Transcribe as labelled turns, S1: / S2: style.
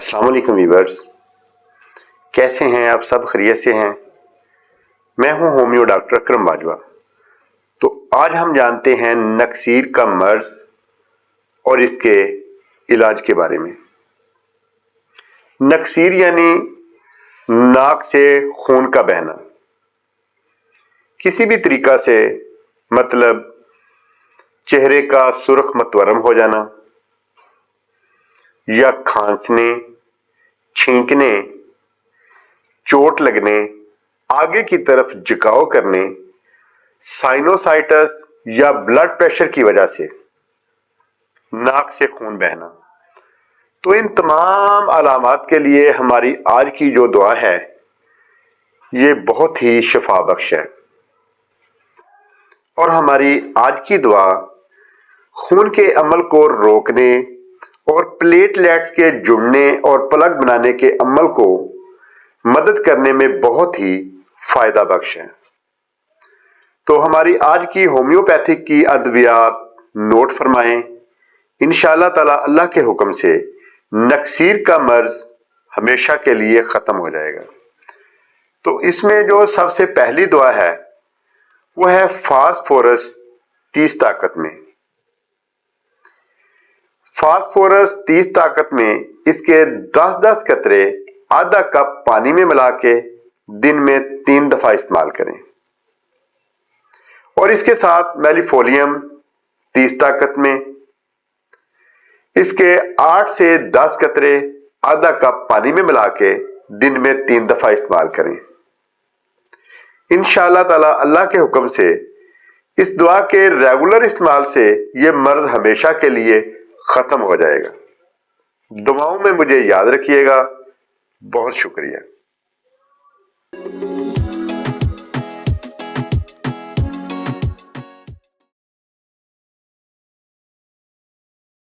S1: السلام علیکم ویورز، کیسے ہیں آپ سب؟ خیریت سے ہیں؟ میں ہوں ہومیو ڈاکٹر اکرم باجوہ۔ تو آج ہم جانتے ہیں نکسیر کا مرض اور اس کے علاج کے بارے میں۔ نکسیر یعنی ناک سے خون کا بہنا، کسی بھی طریقہ سے، مطلب چہرے کا سرخ متورم ہو جانا یا کھانسنے، چھینکنے، چوٹ لگنے، آگے کی طرف جھکاؤ کرنے، سائنوسائٹس یا بلڈ پریشر کی وجہ سے ناک سے خون بہنا۔ تو ان تمام علامات کے لیے ہماری آج کی جو دعا ہے یہ بہت ہی شفا بخش ہے، اور ہماری آج کی دعا خون کے عمل کو روکنے اور پلیٹلیٹس کے جڑنے اور پلک بنانے کے عمل کو مدد کرنے میں بہت ہی فائدہ بخش ہے۔ تو ہماری آج کی ہومیوپیتھک کی ادویات نوٹ فرمائیں۔ انشاءاللہ تعالی اللہ کے حکم سے نکسیر کا مرض ہمیشہ کے لیے ختم ہو جائے گا۔ تو اس میں جو سب سے پہلی دعا ہے وہ ہے فاسفورس 30 طاقت میں۔ فاسفورس 30 طاقت میں اس کے 10 قطرے آدھا کپ پانی میں ملا کے دن میں 3 دفعہ استعمال کریں، اور اس کے ساتھ میلیفولیم 30 طاقت میں اس کے 8 سے 10 قطرے آدھا کپ پانی میں ملا کے دن میں 3 دفعہ استعمال کریں۔ انشاءاللہ تعالی اللہ کے حکم سے اس دعا کے ریگولر استعمال سے یہ مرض ہمیشہ کے لیے ختم ہو جائے گا۔ دعاؤں میں مجھے یاد رکھیے گا۔ بہت شکریہ۔